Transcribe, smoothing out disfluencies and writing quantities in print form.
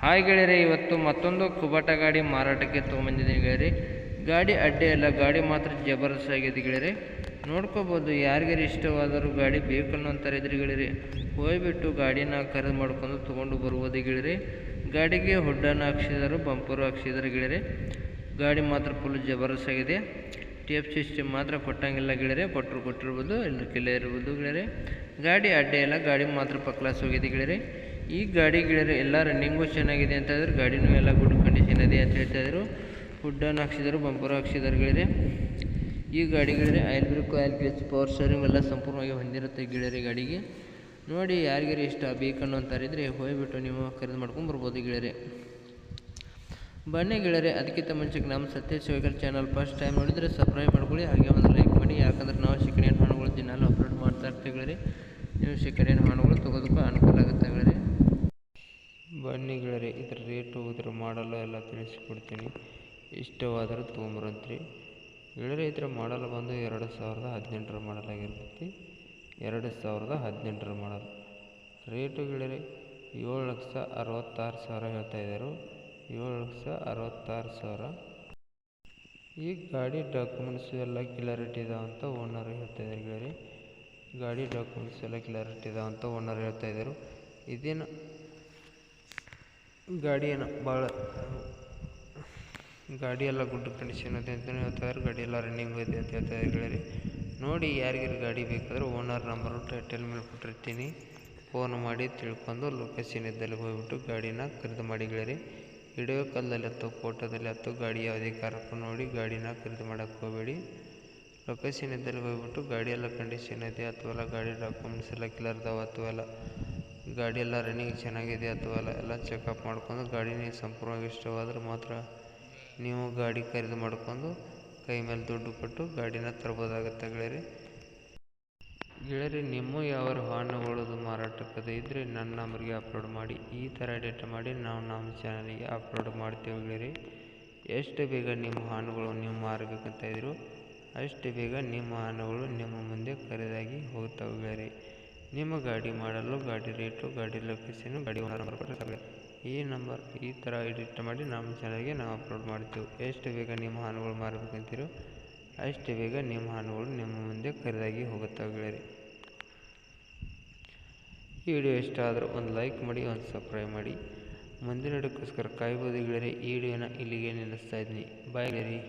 Hi ಗೆಳೆಯರೆ, ಇವತ್ತು ಮತ್ತೊಂದು ಕುಬಾಟ ಗಾಡಿ ಮಾರಾಟಕ್ಕೆ ತೊಗೊಂಬಂದಿದ್ದೀನಿ ಗೆಳೆಯರೆ. ಗಾಡಿ ಅಡ್ಡೆ ಇಲ್ಲ, ಗಾಡಿ ಮಾತ್ರ ಜಬರ್ದಸ್ತ್ ಆಗಿದೆ ಗೆಳೆಯರೆ. ನೋಡ್ಕೋಬೋದು. ಯಾರಿಗಾರು ಇಷ್ಟವಾದರೂ ಗಾಡಿ ಬೇಕನ್ನೋಂತಾರೆ ಇದ್ರಿ ಗೆಳೆಯರೆ, ಹೋಗ್ಬಿಟ್ಟು ಗಾಡಿನ ಖರೀದಿ ಮಾಡ್ಕೊಂಡು ತೊಗೊಂಡು ಬರ್ಬೋದು ಗೆಳೆಯರೆ. ಗಾಡಿಗೆ ಹುಡ್ಡನ್ನು ಹಾಕ್ಸಿದಾರು, ಬಂಪರು ಹಾಕ್ಸಿದಾರೆ ಗೆಳೆಯರೆ. ಗಾಡಿ ಮಾತ್ರ ಫುಲ್ ಜಬರ್ದಸ್ತ್ ಆಗಿದೆ. ಟೇಪ್ ಸಿಸ್ಟಮ್ ಮಾತ್ರ ಕೊಟ್ಟಂಗಿಲ್ಲ ಗೆಳೆಯರೆ, ಕೊಟ್ಟಿರ್ಬೋದು ಇಲ್ಲ ಕಿಲ್ಲ ಇರ್ಬೋದು ಗೆಳೆಯರೆ. ಗಾಡಿ ಅಡ್ಡೆ ಇಲ್ಲ, ಗಾಡಿ ಮಾತ್ರ ಪಕ್ಲಾಸ್ ಹೋಗಿದೆ ಗೆಳೆಯರೆ. ಈ ಗಾಡಿ ಗೆಳೆಯರೆ ಎಲ್ಲ ರನ್ನಿಂಗು ಚೆನ್ನಾಗಿದೆ ಅಂತ ಹೇಳಿದ್ರು, ಗಾಡಿನೂ ಎಲ್ಲ ಗುಡ್ ಕಂಡೀಷನ್ ಇದೆ ಅಂತ ಹೇಳ್ತಾಯಿದ್ರು. ಹುಡ್ಡನ್ನು ಹಾಕ್ಸಿದ್ರು, ಬಂಪರ್ ಹಾಕ್ಸಿದಾರೆ ಗೆಳೆಯರೆ. ಈ ಗಾಡಿ ಗೆಳೆಯರೆ oil brake, oil clutch, power steering ಎಲ್ಲ ಸಂಪೂರ್ಣವಾಗಿ ಹೊಂದಿರುತ್ತೆ ಗೆಳೆಯರೆ. ಗಾಡಿಗೆ ನೋಡಿ ಯಾರಿಗಾರು ಇಷ್ಟ ಬೇಕನ್ನೋ ಅಂತಾರಿದ್ರೆ ಹೋಗ್ಬಿಟ್ಟು ನೀವು ಖರೀದಿ ಮಾಡ್ಕೊಂಡು ಬರ್ಬೋದು ಗೆಳೆಯರೆ. ಬನ್ನಿ ಗೆಳೆಯರೆ, ಅದಕ್ಕಿಂತ ಮುಂಚೆಗೆ ನಮ್ಮ Satyesh vehicle channel first time ನೋಡಿದರೆ ಸಬ್ಸ್ಕ್ರೈಬ್ ಮಾಡ್ಕೊಳ್ಳಿ, ಹಾಗೆ ಒಂದು ಲೈಕ್ ಮಾಡಿ. ಯಾಕಂದ್ರೆ ನಾವು ಸೆಕೆಂಡ್ ಹ್ಯಾಂಡ್ ಹಣಗಳು ದಿನಾಲು ಅಪ್ಲೋಡ್ ಮಾಡ್ತಾ ಇರ್ತೀವಿ ಗೆಳೆಯರೆ. ನೀವು ಸೆಕೆಂಡ್ ಹ್ಯಾಂಡ್ ಹಣಗಳು ತೊಗೋದಕ್ಕೂ ಅನುಕೂಲ ಆಗುತ್ತೆ ಗೆಳೆಯರೆ. ಬನ್ನಿ ಗೆಳೆಯರೆ, ಇದರ ರೇಟು ಇದರ ಮಾಡಲು ಎಲ್ಲ ತಿಳಿಸ್ಕೊಡ್ತೀನಿ. ಇಷ್ಟವಾದರೂ ತೊಗೊಂಬರಂತ್ರಿ ಗೆಳೆಯರೆ. ಇದರ ಮಾಡಲ್ ಬಂದು 2018 ಮಾಡಲ್ ಆಗಿರ್ತೈತಿ. 2018 ಮಾಡಲ್. ರೇಟು ಗೆಳೆಯರೆ 7,66,000 ಹೇಳ್ತಾಯಿದ್ದಾರೆ. 7,66,000. ಈ ಗಾಡಿ ಡಾಕ್ಯುಮೆಂಟ್ಸ್ ಎಲ್ಲ ಕ್ಲಿಯರಿಟಿ ಇದಾವಂತ ಓನರ್ ಹೇಳ್ತಾಯಿದ್ದಾರೆ ಗೆಳೆಯರೆ. ಗಾಡಿ ಡಾಕ್ಯುಮೆಂಟ್ಸ್ ಎಲ್ಲ ಕ್ಲಿಯರಿಟಿ ಇದಾವಂತ ಓನರ್ ಹೇಳ್ತಾಯಿದ್ದಾರೆ. ಇದೇನು ಗಾಡಿ ಎಲ್ಲ ಗುಡ್ ಕಂಡೀಷನ್ ಇದೆ ಅಂತಲೇ ಹೇಳ್ತಾಯಿದ್ದಾರೆ. ಗಾಡಿ ಎಲ್ಲ ರನ್ನಿಂಗ್ ಇದೆ ಅಂತ ಹೇಳ್ತಾಯಿದ್ದಾರೆ ಗೆಳೆಯರೆ. ನೋಡಿ ಯಾರಿಗಾರು ಗಾಡಿ ಬೇಕಾದರೆ ಓನರ್ ನಂಬರು ಟೈಟಲ್ ಮೇಲೆ ಕೊಟ್ಟಿರ್ತೀನಿ, ಫೋನ್ ಮಾಡಿ ತಿಳ್ಕೊಂಡು ಲೊಕೇಶನ್ ಇದ್ದಲ್ಲಿ ಹೋಗ್ಬಿಟ್ಟು ಗಾಡಿನ ಖರೀದಿ ಮಾಡಿ ಗೆಳೆಯರೆ. ವಿಡಿಯೋ ಕಾಲಲ್ಲಿ ಹತ್ತು, ಫೋಟೋದಲ್ಲಿ ಹತ್ತು, ಗಾಡಿ ಯಾವುದೇ ಕಾರಕ್ಕೂ ನೋಡಿ ಗಾಡಿನ ಖರೀದಿ ಮಾಡೋಕ್ಕೆ ಹೋಗಬೇಡಿ. ಲೊಕೇಶನ್ ಇದ್ದಲ್ಲಿ ಹೋಗ್ಬಿಟ್ಟು ಗಾಡಿ ಎಲ್ಲ ಕಂಡೀಷನ್ ಇದೆ ಅಥವಾ ಗಾಡಿ ಡಾಕ್ಯುಮೆಂಟ್ಸ್ ಎಲ್ಲ ಕ್ಲಿಯರ್ ಇದಾವೆ ಅಥವಾ ಗಾಡಿ ಎಲ್ಲ ರನ್ನಿಂಗ್ ಚೆನ್ನಾಗಿದೆ ಅಥವಾ ಎಲ್ಲ ಚೆಕಪ್ ಮಾಡ್ಕೊಂಡು ಗಾಡಿನ ಸಂಪೂರ್ಣವಾಗಿ ಇಷ್ಟವಾದ್ರೆ ಮಾತ್ರ ನೀವು ಗಾಡಿ ಖರೀದಿ ಮಾಡ್ಕೊಂಡು ಕೈ ಮೇಲೆ ದುಡ್ಡು ಕೊಟ್ಟು ಗಾಡಿನ ತರ್ಬೋದಾಗುತ್ತೆ ಗೆಳೆಯರೆ. ನಿಮ್ಮ ಯಾವ ವಾಹನಗಳದು ಮಾರಾಟಕ್ಕದ ಇದ್ದರೆ ನನ್ನ ನಂಬರ್ಗೆ ಅಪ್ಲೋಡ್ ಮಾಡಿ. ಈ ಥರ ಡೇಟಾ ಮಾಡಿ ನಾವು ನಮ್ಮ ಚಾನಲಿಗೆ ಅಪ್ಲೋಡ್ ಮಾಡ್ತೇವೆ ಗೆಳೆಯರೆ. ಎಷ್ಟು ಬೇಗ ನಿಮ್ಮ ವಾಹನಗಳು ನೀವು ಮಾರಬೇಕಂತ ಇದ್ರು ಅಷ್ಟು ಬೇಗ ನಿಮ್ಮ ವಾಹನಗಳು ನಿಮ್ಮ ಮುಂದೆ ಖರೀದಾಗಿ ಹೋಗ್ತವೆ ಗೆಳೆಯರೆ. ನಿಮ್ಮ ಗಾಡಿ ಮಾಡಲು, ಗಾಡಿ ರೇಟು, ಗಾಡಿ ಲೊಕೇಶನು, ಗಾಡಿ ಓನರ್ ನಂಬರ್ ಕೊಟ್ಟರೆ ಈ ನಂಬರ್ ಈ ಥರ ಎಡಿಟ್ ಮಾಡಿ ನಮ್ಮ ಚಾನಲ್ಗೆ ನಾವು ಅಪ್ಲೋಡ್ ಮಾಡ್ತೇವೆ. ಎಷ್ಟು ಬೇಗ ನಿಮ್ಮ ವಾಹನಗಳು ಮಾರಬೇಕಂತೀರೋ ಅಷ್ಟು ಬೇಗ ನಿಮ್ಮ ವಾಹನಗಳು ನಿಮ್ಮ ಮುಂದೆ ಖರೀದಾಗಿ ಹೋಗುತ್ತವೆ ಗೆಳೆಯರೆ. ಈ ವಿಡಿಯೋ ಇಷ್ಟ ಆದರೂ ಒಂದು ಲೈಕ್ ಮಾಡಿ, ಒಂದು ಸಬ್ಸ್ಕ್ರೈಬ್ ಮಾಡಿ. ಮುಂದಿನ ವಿಡಿಯೋಕ್ಕೋಸ್ಕರ ಕಾಯ್ಬೋದು ಗೆಳೆಯರೆ. ಈ ವಿಡಿಯೋನ ಇಲ್ಲಿಗೆ ನಿಲ್ಲಿಸ್ತಾ ಇದ್ದೀನಿ. ಬಾಯ್ ಗೆಳೆಯರೆ.